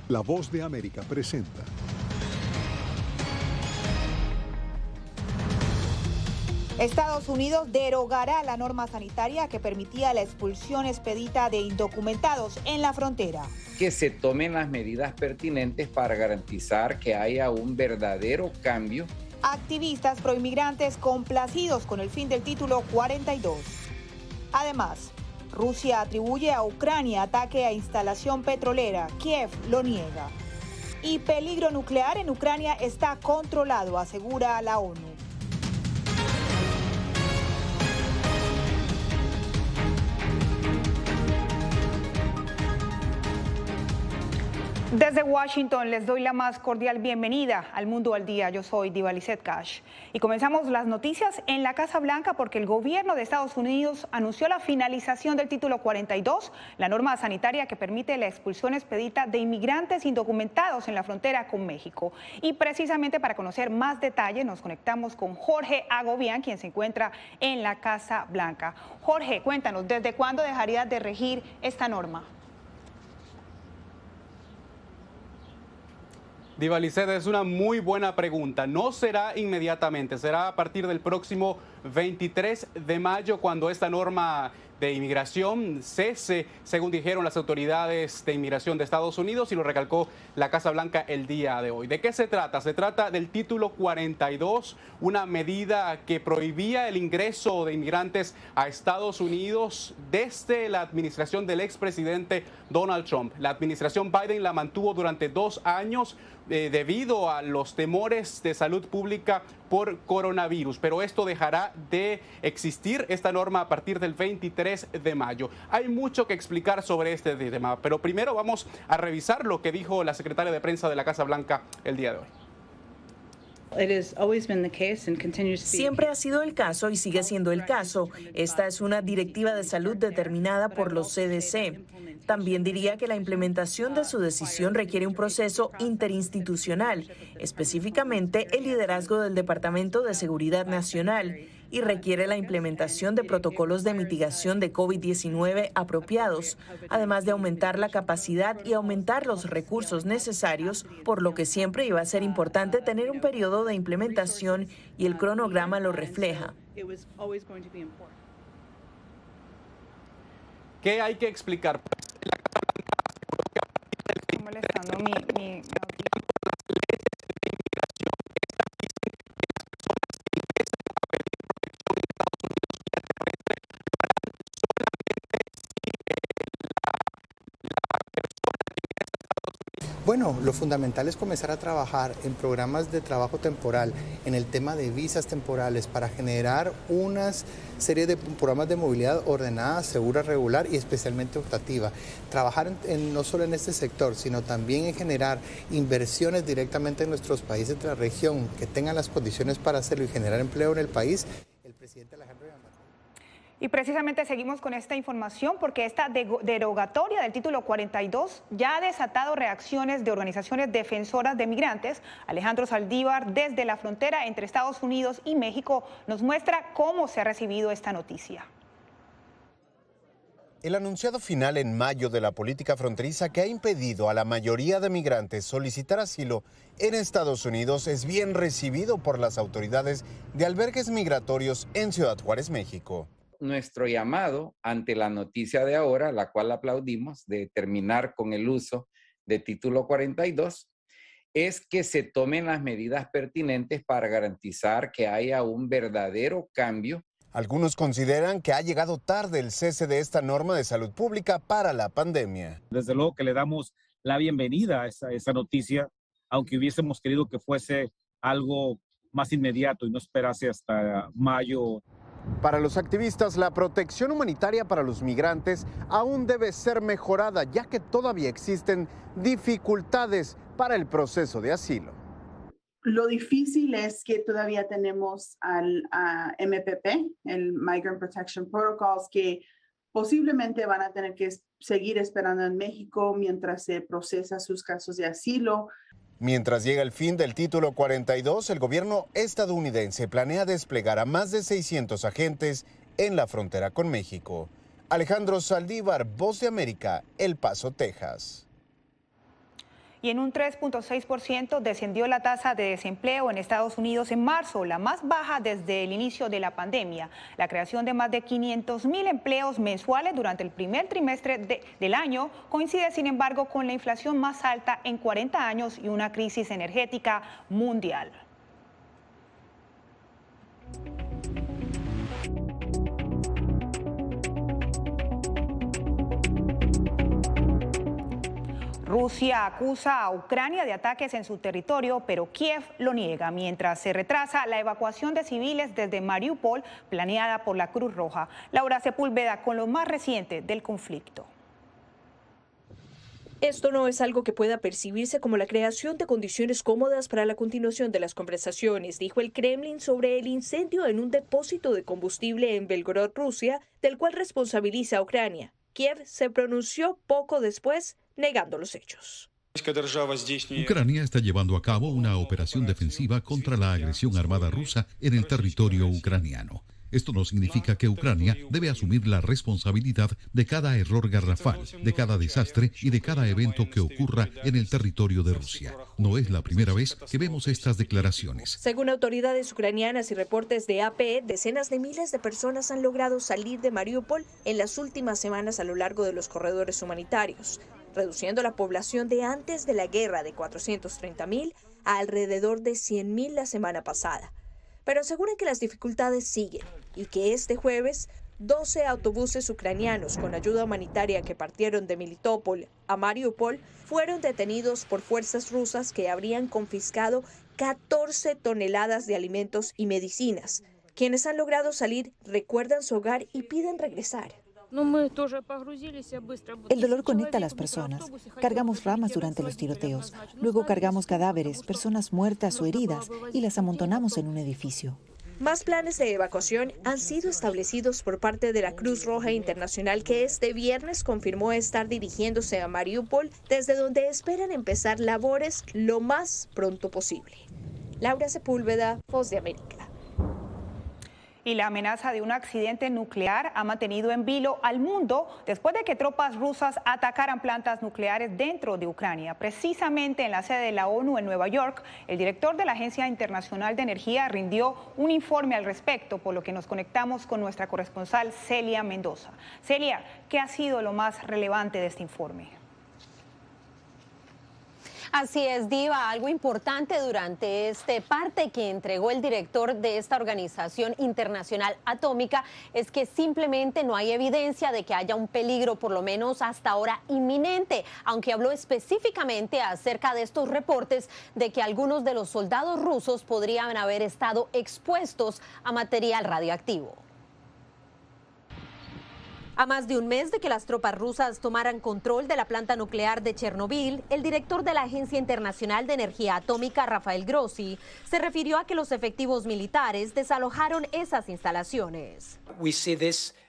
La Voz de América presenta. Estados Unidos derogará la norma sanitaria que permitía la expulsión expedita de indocumentados en la frontera. Que se tomen las medidas pertinentes para garantizar que haya un verdadero cambio. Activistas proinmigrantes complacidos con el fin del título 42. Además, Rusia atribuye a Ucrania ataque a instalación petrolera. Kiev lo niega. Y peligro nuclear en Ucrania está controlado, asegura la ONU. Desde Washington les doy la más cordial bienvenida al Mundo al Día. Yo soy Diva Lizette Cash y comenzamos las noticias en la Casa Blanca porque el gobierno de Estados Unidos anunció la finalización del título 42, la norma sanitaria que permite la expulsión expedita de inmigrantes indocumentados en la frontera con México. Y precisamente para conocer más detalles nos conectamos con Jorge Agobián, quien se encuentra en la Casa Blanca. Jorge, cuéntanos, ¿desde cuándo dejaría de regir esta norma? Diva Lizette, es una muy buena pregunta. No será inmediatamente, será a partir del próximo 23 de mayo cuando esta norma de inmigración cese, según dijeron las autoridades de inmigración de Estados Unidos, y lo recalcó la Casa Blanca el día de hoy. ¿De qué se trata? Se trata del título 42, una medida que prohibía el ingreso de inmigrantes a Estados Unidos desde la administración del expresidente Donald Trump. La administración Biden la mantuvo durante 2 años debido a los temores de salud pública por coronavirus, pero esto dejará de existir, esta norma, a partir del 23 de mayo. Hay mucho que explicar sobre este tema, pero primero vamos a revisar lo que dijo la secretaria de prensa de la Casa Blanca el día de hoy. Siempre ha sido el caso y sigue siendo el caso. Esta es una directiva de salud determinada por los CDC. También diría que la implementación de su decisión requiere un proceso interinstitucional, específicamente el liderazgo del Departamento de Seguridad Nacional, y requiere la implementación de protocolos de mitigación de COVID-19 apropiados, además de aumentar la capacidad y aumentar los recursos necesarios, por lo que siempre iba a ser importante tener un periodo de implementación y el cronograma lo refleja. ¿Qué hay que explicar? Estoy molestando mi Bueno, lo fundamental es comenzar a trabajar en programas de trabajo temporal, en el tema de visas temporales, para generar una serie de programas de movilidad ordenada, segura, regular y especialmente optativa. Trabajar no solo en este sector, sino también en generar inversiones directamente en nuestros países de la región que tengan las condiciones para hacerlo y generar empleo en el país. El presidente Alejandro Y precisamente seguimos con esta información porque esta derogatoria del título 42 ya ha desatado reacciones de organizaciones defensoras de migrantes. Alejandro Saldívar, desde la frontera entre Estados Unidos y México, nos muestra cómo se ha recibido esta noticia. El anunciado final en mayo de la política fronteriza que ha impedido a la mayoría de migrantes solicitar asilo en Estados Unidos es bien recibido por las autoridades de albergues migratorios en Ciudad Juárez, México. Nuestro llamado ante la noticia de ahora, la cual aplaudimos, de terminar con el uso de título 42, es que se tomen las medidas pertinentes para garantizar que haya un verdadero cambio. Algunos consideran que ha llegado tarde el cese de esta norma de salud pública para la pandemia. Desde luego que le damos la bienvenida a esa noticia, aunque hubiésemos querido que fuese algo más inmediato y no esperase hasta mayo. Para los activistas, la protección humanitaria para los migrantes aún debe ser mejorada, ya que todavía existen dificultades para el proceso de asilo. Lo difícil es que todavía tenemos al MPP, el Migrant Protection Protocols, que posiblemente van a tener que seguir esperando en México mientras se procesa sus casos de asilo. Mientras llega el fin del título 42, el gobierno estadounidense planea desplegar a más de 600 agentes en la frontera con México. Alejandro Saldívar, Voz de América, El Paso, Texas. Y en un 3.6% descendió la tasa de desempleo en Estados Unidos en marzo, la más baja desde el inicio de la pandemia. La creación de más de 500,000 empleos mensuales durante el primer trimestre del año coincide, sin embargo, con la inflación más alta en 40 años y una crisis energética mundial. Rusia acusa a Ucrania de ataques en su territorio, pero Kiev lo niega, mientras se retrasa la evacuación de civiles desde Mariupol, planeada por la Cruz Roja. Laura Sepúlveda con lo más reciente del conflicto. Esto no es algo que pueda percibirse como la creación de condiciones cómodas para la continuación de las conversaciones, dijo el Kremlin sobre el incendio en un depósito de combustible en Belgorod, Rusia, del cual responsabiliza a Ucrania. Kiev se pronunció poco después, negando los hechos. Ucrania está llevando a cabo una operación defensiva contra la agresión armada rusa en el territorio ucraniano. Esto no significa que Ucrania debe asumir la responsabilidad de cada error garrafal, de cada desastre y de cada evento que ocurra en el territorio de Rusia. No es la primera vez que vemos estas declaraciones. Según autoridades ucranianas y reportes de AP, decenas de miles de personas han logrado salir de Mariupol en las últimas semanas a lo largo de los corredores humanitarios, reduciendo la población de antes de la guerra de 430,000 a alrededor de 100,000 la semana pasada. Pero aseguran que las dificultades siguen y que este jueves 12 autobuses ucranianos con ayuda humanitaria que partieron de Melitopol a Mariupol fueron detenidos por fuerzas rusas que habrían confiscado 14 toneladas de alimentos y medicinas. Quienes han logrado salir recuerdan su hogar y piden regresar. El dolor conecta a las personas. Cargamos ramas durante los tiroteos. Luego cargamos cadáveres, personas muertas o heridas y las amontonamos en un edificio. Más planes de evacuación han sido establecidos por parte de la Cruz Roja Internacional, que este viernes confirmó estar dirigiéndose a Mariupol, desde donde esperan empezar labores lo más pronto posible. Laura Sepúlveda, Voz de América. Y la amenaza de un accidente nuclear ha mantenido en vilo al mundo después de que tropas rusas atacaran plantas nucleares dentro de Ucrania. Precisamente en la sede de la ONU en Nueva York, el director de la Agencia Internacional de Energía rindió un informe al respecto, por lo que nos conectamos con nuestra corresponsal Celia Mendoza. Celia, ¿qué ha sido lo más relevante de este informe? Así es, Diva, algo importante durante este parte que entregó el director de esta organización internacional atómica es que simplemente no hay evidencia de que haya un peligro, por lo menos hasta ahora, inminente, aunque habló específicamente acerca de estos reportes de que algunos de los soldados rusos podrían haber estado expuestos a material radiactivo. A más de un mes de que las tropas rusas tomaran control de la planta nuclear de Chernobyl, el director de la Agencia Internacional de Energía Atómica, Rafael Grossi, se refirió a que los efectivos militares desalojaron esas instalaciones.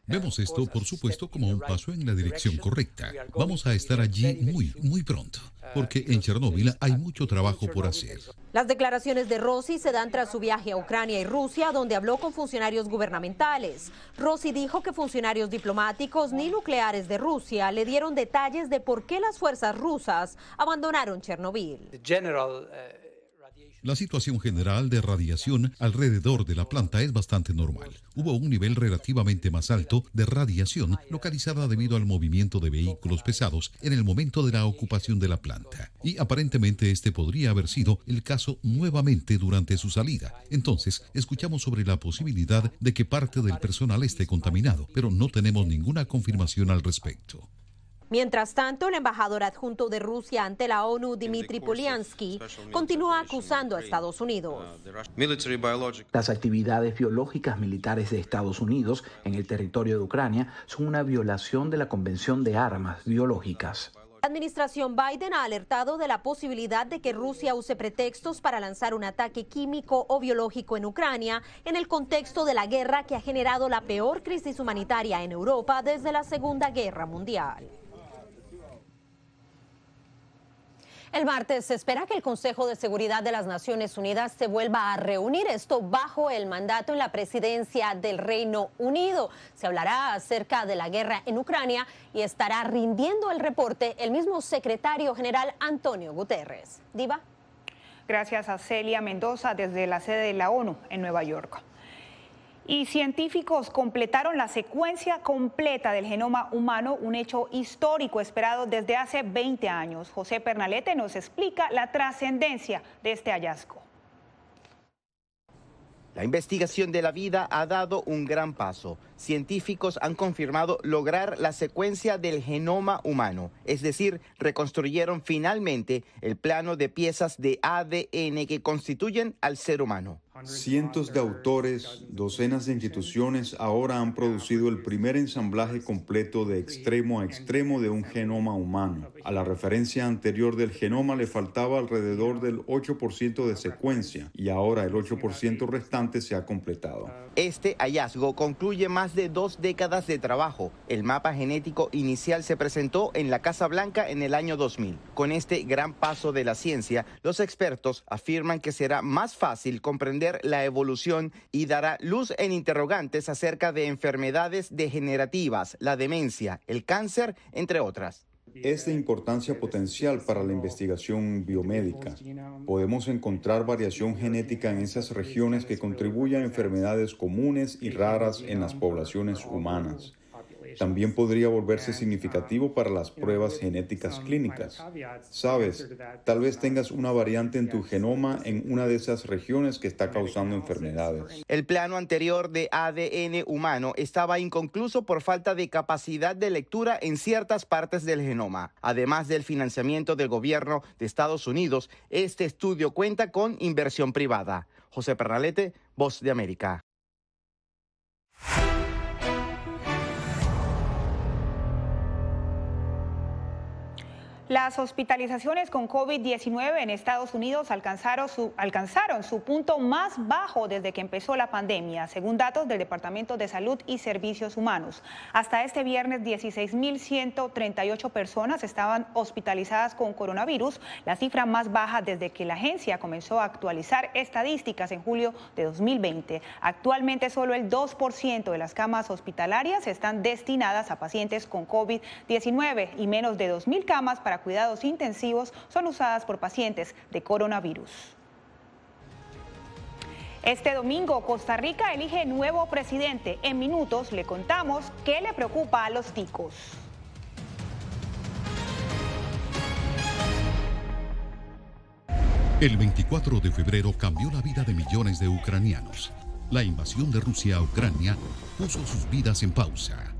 Vemos esto, por supuesto, como un paso en la dirección correcta. Vamos a estar allí muy pronto, porque en Chernóbil hay mucho trabajo por hacer. Las declaraciones de Rossi se dan tras su viaje a Ucrania y Rusia, donde habló con funcionarios gubernamentales. Rossi dijo que funcionarios diplomáticos ni nucleares de Rusia le dieron detalles de por qué las fuerzas rusas abandonaron Chernobyl. La situación general de radiación alrededor de la planta es bastante normal. Hubo un nivel relativamente más alto de radiación localizada debido al movimiento de vehículos pesados en el momento de la ocupación de la planta. Y aparentemente este podría haber sido el caso nuevamente durante su salida. Entonces, escuchamos sobre la posibilidad de que parte del personal esté contaminado, pero no tenemos ninguna confirmación al respecto. Mientras tanto, el embajador adjunto de Rusia ante la ONU, Dmitry Polyansky, continúa acusando a Estados Unidos. Las actividades biológicas militares de Estados Unidos en el territorio de Ucrania son una violación de la Convención de Armas Biológicas. La administración Biden ha alertado de la posibilidad de que Rusia use pretextos para lanzar un ataque químico o biológico en Ucrania en el contexto de la guerra que ha generado la peor crisis humanitaria en Europa desde la Segunda Guerra Mundial. El martes se espera que el Consejo de Seguridad de las Naciones Unidas se vuelva a reunir, esto bajo el mandato en la presidencia del Reino Unido. Se hablará acerca de la guerra en Ucrania y estará rindiendo el reporte el mismo secretario general Antonio Guterres. Diva. Gracias a Celia Mendoza desde la sede de la ONU en Nueva York. Y científicos completaron la secuencia completa del genoma humano, un hecho histórico esperado desde hace 20 años. José Pernalete nos explica la trascendencia de este hallazgo. La investigación de la vida ha dado un gran paso. Científicos han confirmado lograr la secuencia del genoma humano, es decir, reconstruyeron finalmente el plano de piezas de ADN que constituyen al ser humano. Cientos de autores, docenas de instituciones ahora han producido el primer ensamblaje completo de extremo a extremo de un genoma humano. A la referencia anterior del genoma le faltaba alrededor del 8% de secuencia y ahora el 8% restante se ha completado. Este hallazgo concluye más de 2 décadas de trabajo. El mapa genético inicial se presentó en la Casa Blanca en el año 2000. Con este gran paso de la ciencia, los expertos afirman que será más fácil comprender la evolución y dará luz en interrogantes acerca de enfermedades degenerativas, la demencia, el cáncer, entre otras. Es de importancia potencial para la investigación biomédica. Podemos encontrar variación genética en esas regiones que contribuyen a enfermedades comunes y raras en las poblaciones humanas. También podría volverse significativo para las pruebas genéticas clínicas. Sabes, tal vez tengas una variante en tu genoma en una de esas regiones que está causando enfermedades. El plano anterior de ADN humano estaba inconcluso por falta de capacidad de lectura en ciertas partes del genoma. Además del financiamiento del gobierno de Estados Unidos, este estudio cuenta con inversión privada. José Pernalete, Voz de América. Las hospitalizaciones con COVID-19 en Estados Unidos alcanzaron su punto más bajo desde que empezó la pandemia, según datos del Departamento de Salud y Servicios Humanos. Hasta este viernes, 16.138 personas estaban hospitalizadas con coronavirus, la cifra más baja desde que la agencia comenzó a actualizar estadísticas en julio de 2020. Actualmente, solo el 2% de las camas hospitalarias están destinadas a pacientes con COVID-19 y menos de 2.000 camas para cuidados intensivos son usadas por pacientes de coronavirus. Este domingo, Costa Rica elige nuevo presidente. En minutos le contamos qué le preocupa a los ticos. El 24 de febrero cambió la vida de millones de ucranianos. La invasión de Rusia a Ucrania puso sus vidas en pausa.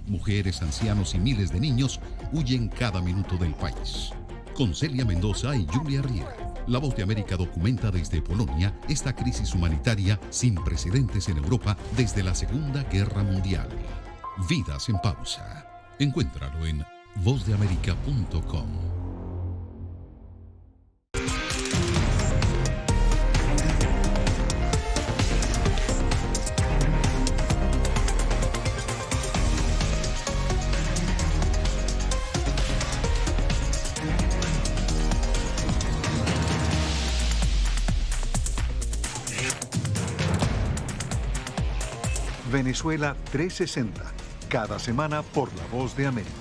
Mujeres, ancianos y miles de niños huyen cada minuto del país. Con Celia Mendoza y Julia Riera, La Voz de América documenta desde Polonia esta crisis humanitaria sin precedentes en Europa desde la Segunda Guerra Mundial. Vidas en pausa. Encuéntralo en vozdeamerica.com. Venezuela 360, cada semana por La Voz de América.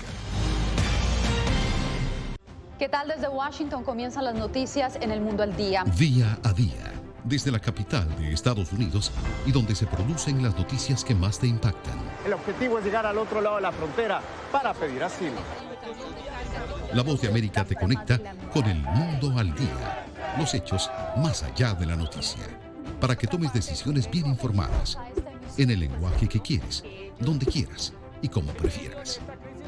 ¿Qué tal? Desde Washington comienzan las noticias en El Mundo al Día. Día a día, desde la capital de Estados Unidos y donde se producen las noticias que más te impactan. El objetivo es llegar al otro lado de la frontera para pedir asilo. La Voz de América te conecta con El Mundo al Día, los hechos más allá de la noticia, para que tomes decisiones bien informadas, en el lenguaje que quieres, donde quieras y como prefieras.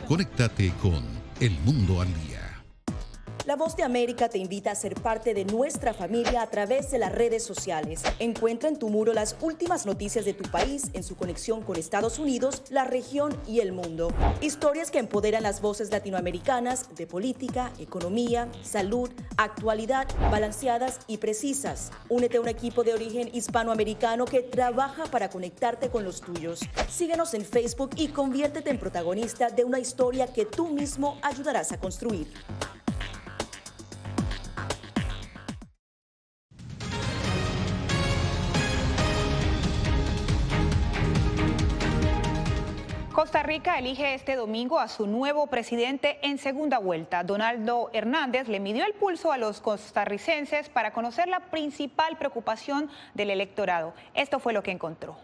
Conéctate con El Mundo al Día. La Voz de América te invita a ser parte de nuestra familia a través de las redes sociales. Encuentra en tu muro las últimas noticias de tu país en su conexión con Estados Unidos, la región y el mundo. Historias que empoderan las voces latinoamericanas de política, economía, salud, actualidad, balanceadas y precisas. Únete a un equipo de origen hispanoamericano que trabaja para conectarte con los tuyos. Síguenos en Facebook y conviértete en protagonista de una historia que tú mismo ayudarás a construir. Rica elige este domingo a su nuevo presidente en segunda vuelta. Donaldo Hernández le midió el pulso a los costarricenses para conocer la principal preocupación del electorado. Esto fue lo que encontró.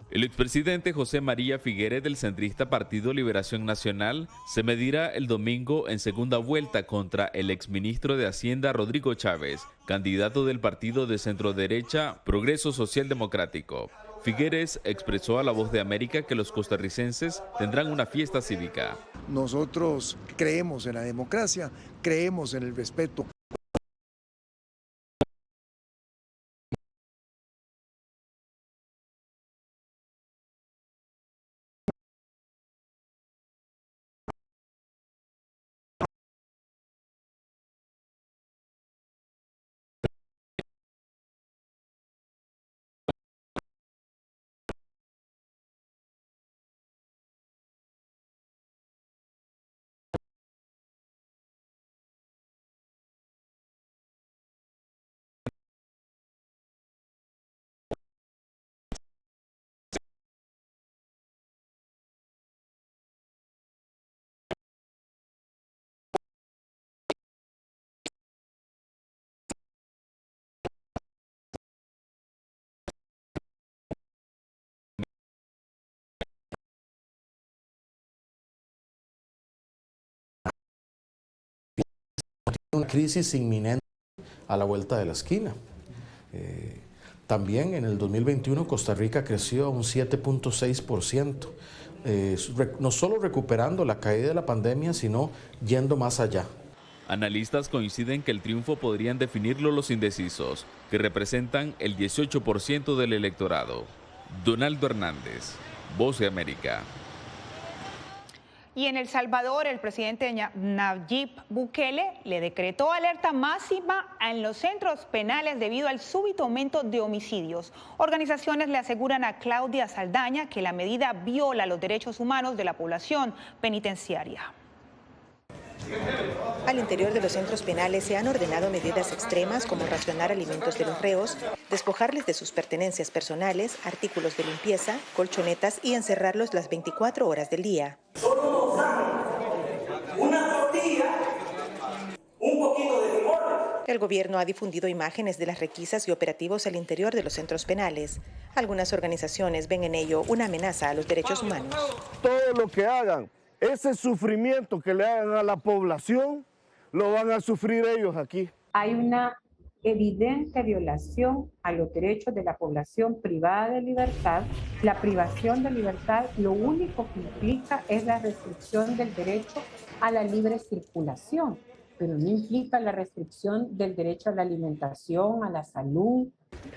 El expresidente José María Figueres del centrista Partido Liberación Nacional se medirá el domingo en segunda vuelta contra el exministro de Hacienda Rodrigo Chávez, candidato del partido de centroderecha Progreso Social Democrático. Figueres expresó a La Voz de América que los costarricenses tendrán una fiesta cívica. Nosotros creemos en la democracia, creemos en el respeto. Una crisis inminente a la vuelta de la esquina. También en el 2021 Costa Rica creció a un 7.6%, no solo recuperando la caída de la pandemia, sino yendo más allá. Analistas coinciden que el triunfo podrían definirlo los indecisos, que representan el 18% del electorado. Donaldo Hernández, Voz de América. Y en El Salvador, el presidente Nayib Bukele le decretó alerta máxima en los centros penales debido al súbito aumento de homicidios. Organizaciones le aseguran a Claudia Saldaña que la medida viola los derechos humanos de la población penitenciaria. Al interior de los centros penales se han ordenado medidas extremas como racionar alimentos de los reos, despojarles de sus pertenencias personales, artículos de limpieza, colchonetas y encerrarlos las 24 horas del día. Solo nos dan una tortilla, un poquito de limón. El gobierno ha difundido imágenes de las requisas y operativos al interior de los centros penales. Algunas organizaciones ven en ello una amenaza a los derechos humanos. Todo lo que hagan, ese sufrimiento que le hagan a la población, lo van a sufrir ellos aquí. Hay una evidente violación a los derechos de la población privada de libertad. La privación de libertad lo único que implica es la restricción del derecho a la libre circulación, pero no implica la restricción del derecho a la alimentación, a la salud.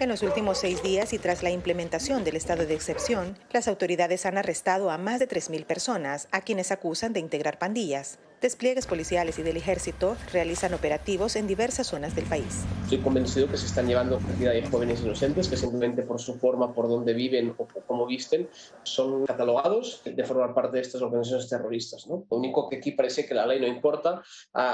En los últimos 6 días y tras la implementación del estado de excepción, las autoridades han arrestado a más de 3.000 personas, a quienes acusan de integrar pandillas. Despliegues policiales y del ejército realizan operativos en diversas zonas del país. Estoy convencido que se están llevando cantidad de jóvenes inocentes que simplemente por su forma, por donde viven o por cómo visten, son catalogados de formar parte de estas organizaciones terroristas, ¿no? Lo único que aquí parece que la ley no importa.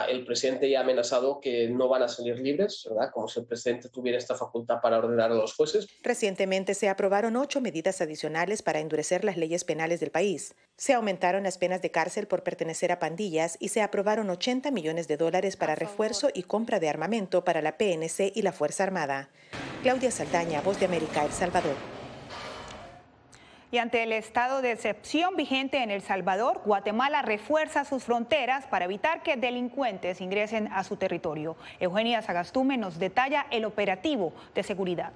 El presidente ya ha amenazado que no van a salir libres, ¿verdad? Como si el presidente tuviera esta facultad para ordenar a los jueces. Recientemente se aprobaron 8 medidas adicionales para endurecer las leyes penales del país. Se aumentaron las penas de cárcel por pertenecer a pandillas y se aprobaron $80 millones para refuerzo y compra de armamento para la PNC y la Fuerza Armada. Claudia Saldaña, Voz de América, El Salvador. Y ante el estado de excepción vigente en El Salvador, Guatemala refuerza sus fronteras para evitar que delincuentes ingresen a su territorio. Eugenia Sagastume nos detalla el operativo de seguridad.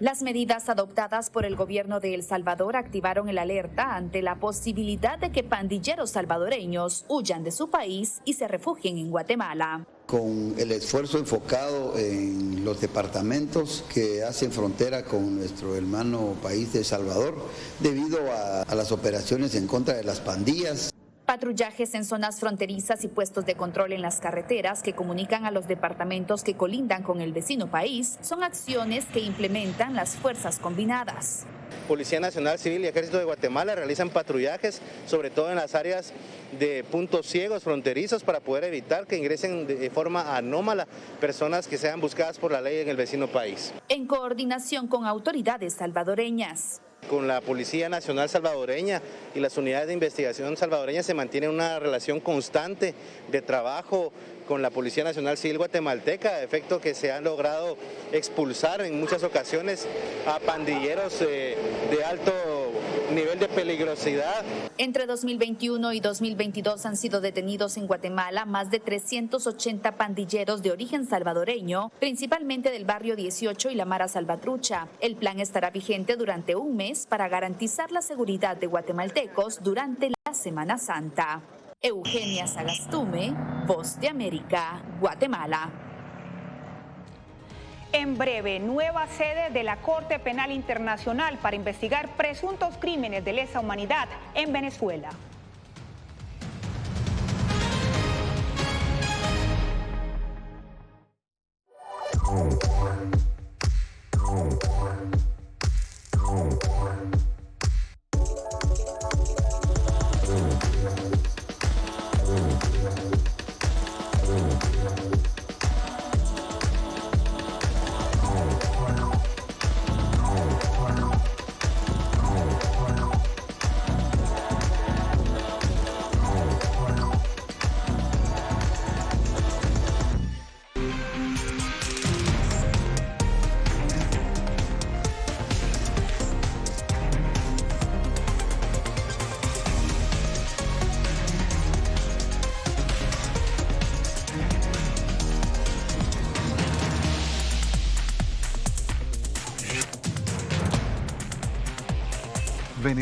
Las medidas adoptadas por el gobierno de El Salvador activaron el alerta ante la posibilidad de que pandilleros salvadoreños huyan de su país y se refugien en Guatemala. Con el esfuerzo enfocado en los departamentos que hacen frontera con nuestro hermano país de El Salvador, debido a las operaciones en contra de las pandillas. Patrullajes en zonas fronterizas y puestos de control en las carreteras que comunican a los departamentos que colindan con el vecino país son acciones que implementan las fuerzas combinadas. Policía Nacional Civil y Ejército de Guatemala realizan patrullajes, sobre todo en las áreas de puntos ciegos fronterizos, para poder evitar que ingresen de forma anómala personas que sean buscadas por la ley en el vecino país. En coordinación con autoridades salvadoreñas. Con la Policía Nacional Salvadoreña y las unidades de investigación salvadoreñas se mantiene una relación constante de trabajo con la Policía Nacional Civil Guatemalteca, a efecto que se han logrado expulsar en muchas ocasiones a pandilleros de alto nivel de peligrosidad. Entre 2021 y 2022 han sido detenidos en Guatemala más de 380 pandilleros de origen salvadoreño, principalmente del barrio 18 y la Mara Salvatrucha. El plan estará vigente durante un mes para garantizar la seguridad de guatemaltecos durante la Semana Santa. Eugenia Sagastume, Voz de América, Guatemala. En breve, nueva sede de la Corte Penal Internacional para investigar presuntos crímenes de lesa humanidad en Venezuela.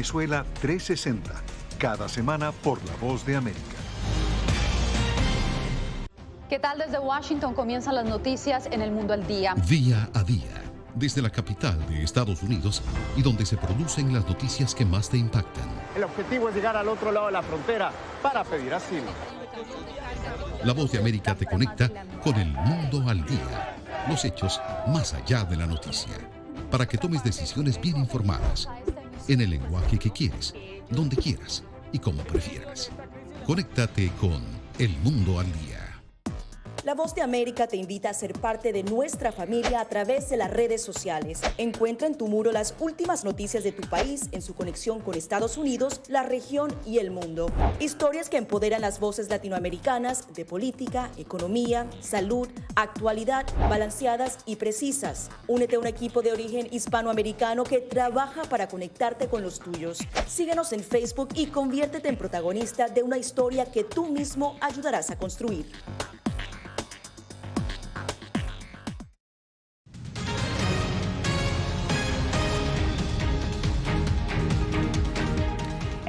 Venezuela 360, cada semana por La Voz de América. ¿Qué tal? Desde Washington comienzan las noticias en El Mundo al Día. Día a día, desde la capital de Estados Unidos y donde se producen las noticias que más te impactan. El objetivo es llegar al otro lado de la frontera para pedir asilo. La Voz de América te conecta con El Mundo al Día, los hechos más allá de la noticia, para que tomes decisiones bien informadas, en el lenguaje que quieres, donde quieras y como prefieras. Conéctate con El Mundo al Día. La Voz de América te invita a ser parte de nuestra familia a través de las redes sociales. Encuentra en tu muro las últimas noticias de tu país en su conexión con Estados Unidos, la región y el mundo. Historias que empoderan las voces latinoamericanas de política, economía, salud, actualidad, balanceadas y precisas. Únete a un equipo de origen hispanoamericano que trabaja para conectarte con los tuyos. Síguenos en Facebook y conviértete en protagonista de una historia que tú mismo ayudarás a construir.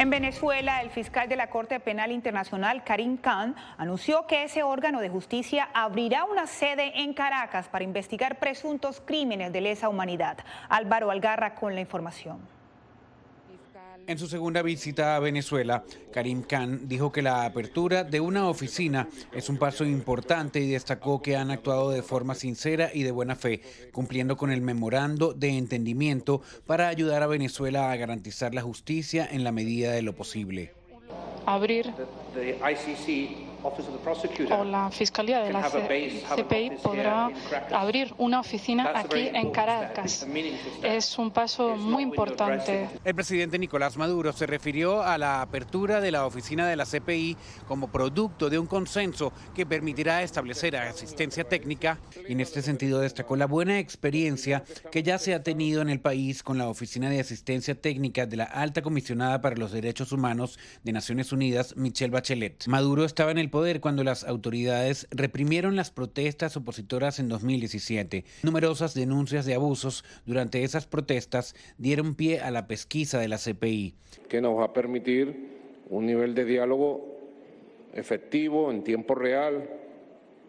En Venezuela, el fiscal de la Corte Penal Internacional, Karim Khan, anunció que ese órgano de justicia abrirá una sede en Caracas para investigar presuntos crímenes de lesa humanidad. Álvaro Algarra con la información. En su segunda visita a Venezuela, Karim Khan dijo que la apertura de una oficina es un paso importante y destacó que han actuado de forma sincera y de buena fe, cumpliendo con el memorando de entendimiento para ayudar a Venezuela a garantizar la justicia en la medida de lo posible. Abrir o la Fiscalía de la CPI podrá abrir una oficina aquí en Caracas. Es un paso muy importante. El presidente Nicolás Maduro se refirió a la apertura de la oficina de la CPI como producto de un consenso que permitirá establecer asistencia técnica. En este sentido destacó la buena experiencia que ya se ha tenido en el país con la Oficina de Asistencia Técnica de la Alta Comisionada para los Derechos Humanos de Naciones Unidas, Michelle Bachelet. Maduro estaba en el poder cuando las autoridades reprimieron las protestas opositoras en 2017. Numerosas denuncias de abusos durante esas protestas dieron pie a la pesquisa de la CPI. Que nos va a permitir un nivel de diálogo efectivo, en tiempo real,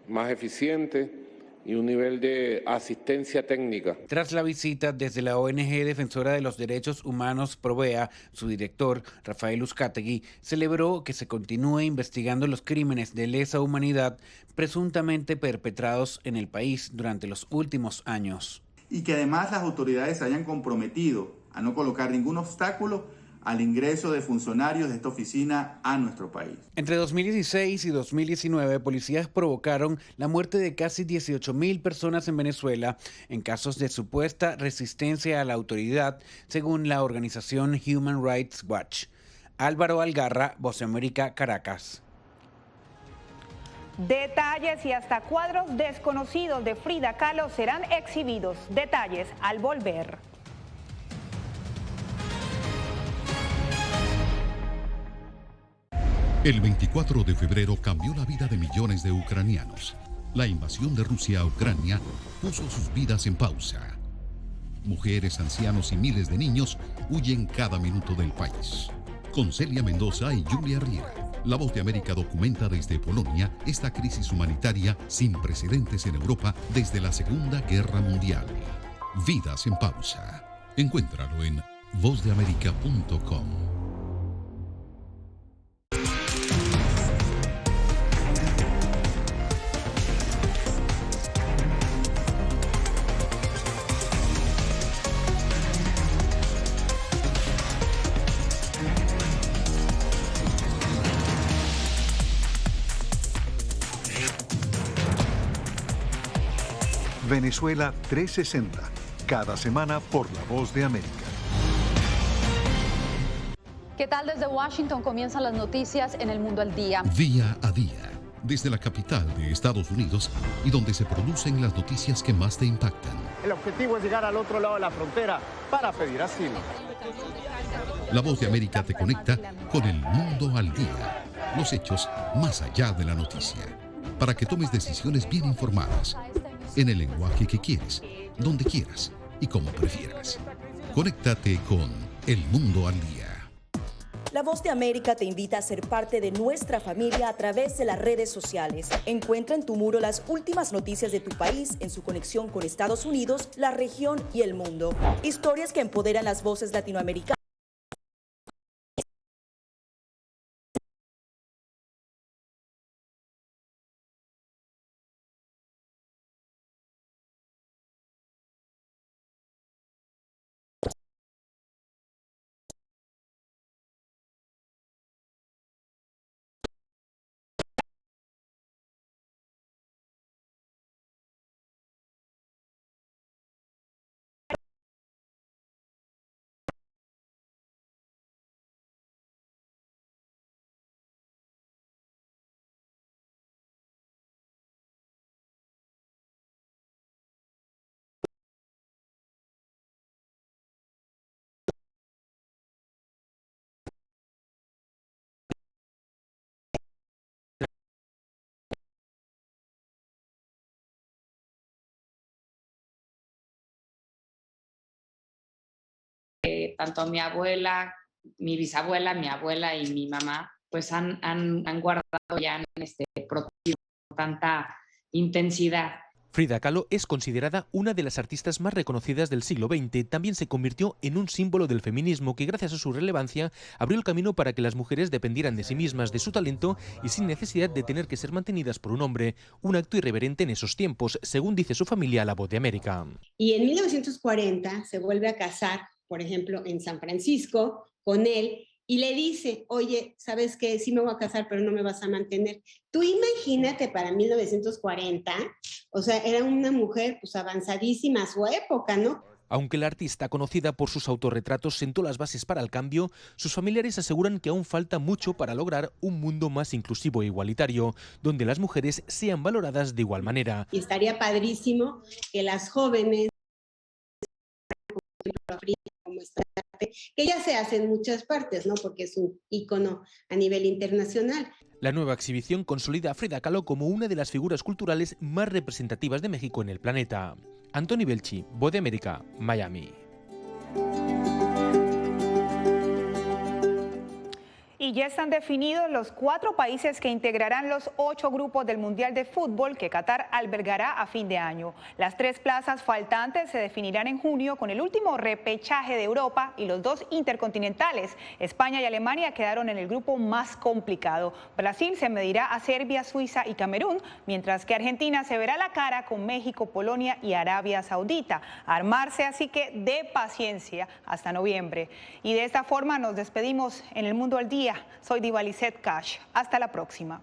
más eficiente, y un nivel de asistencia técnica. Tras la visita, desde la ONG Defensora de los Derechos Humanos Provea, su director, Rafael Uzcategui, celebró que se continúe investigando los crímenes de lesa humanidad presuntamente perpetrados en el país durante los últimos años. Y que además las autoridades se hayan comprometido a no colocar ningún obstáculo al ingreso de funcionarios de esta oficina a nuestro país. Entre 2016 y 2019, policías provocaron la muerte de casi 18.000 personas en Venezuela en casos de supuesta resistencia a la autoridad, según la organización Human Rights Watch. Álvaro Algarra, Voz de América, Caracas. Detalles y hasta cuadros desconocidos de Frida Kahlo serán exhibidos. Detalles al volver. El 24 de febrero cambió la vida de millones de ucranianos. La invasión de Rusia a Ucrania puso sus vidas en pausa. Mujeres, ancianos y miles de niños huyen cada minuto del país. Con Celia Mendoza y Julia Riera, La Voz de América documenta desde Polonia esta crisis humanitaria sin precedentes en Europa desde la Segunda Guerra Mundial. Vidas en pausa. Encuéntralo en vozdeamerica.com. Venezuela 360, cada semana por La Voz de América. ¿Qué tal? Desde Washington comienzan las noticias en El Mundo al Día. Día a día, desde la capital de Estados Unidos y donde se producen las noticias que más te impactan. El objetivo es llegar al otro lado de la frontera para pedir asilo. La Voz de América te conecta con El Mundo al Día, los hechos más allá de la noticia, para que tomes decisiones bien informadas, en el lenguaje que quieres, donde quieras y como prefieras. Conéctate con El Mundo al Día. La Voz de América te invita a ser parte de nuestra familia a través de las redes sociales. Encuentra en tu muro las últimas noticias de tu país en su conexión con Estados Unidos, la región y el mundo. Historias que empoderan las voces latinoamericanas. Tanto mi abuela, mi bisabuela, mi abuela y mi mamá, pues han guardado ya protegido con tanta intensidad. Frida Kahlo es considerada una de las artistas más reconocidas del siglo XX. También se convirtió en un símbolo del feminismo que, gracias a su relevancia, abrió el camino para que las mujeres dependieran de sí mismas, de su talento y sin necesidad de tener que ser mantenidas por un hombre. Un acto irreverente en esos tiempos, según dice su familia a La Voz de América. Y en 1940 se vuelve a casar, por ejemplo, en San Francisco, con él, y le dice, oye, ¿sabes qué? Sí me voy a casar, pero no me vas a mantener. Tú imagínate para 1940, o sea, era una mujer pues avanzadísima a su época, ¿no? Aunque la artista, conocida por sus autorretratos, sentó las bases para el cambio, sus familiares aseguran que aún falta mucho para lograr un mundo más inclusivo e igualitario, donde las mujeres sean valoradas de igual manera. Y estaría padrísimo que las jóvenes, como esta arte, que ya se hace en muchas partes, ¿no? Porque es un ícono a nivel internacional. La nueva exhibición consolida a Frida Kahlo como una de las figuras culturales más representativas de México en el planeta. Anthony Belchi, Voz de América, Miami. Y ya están definidos los 4 países que integrarán los 8 grupos del Mundial de Fútbol que Qatar albergará a fin de año. Las 3 plazas faltantes se definirán en junio con el último repechaje de Europa y los 2 intercontinentales. España y Alemania quedaron en el grupo más complicado. Brasil se medirá a Serbia, Suiza y Camerún, mientras que Argentina se verá la cara con México, Polonia y Arabia Saudita. Armarse, así que de paciencia hasta noviembre. Y de esta forma nos despedimos en El Mundo al Día. Soy Diva Lizeth Cash. Hasta la próxima.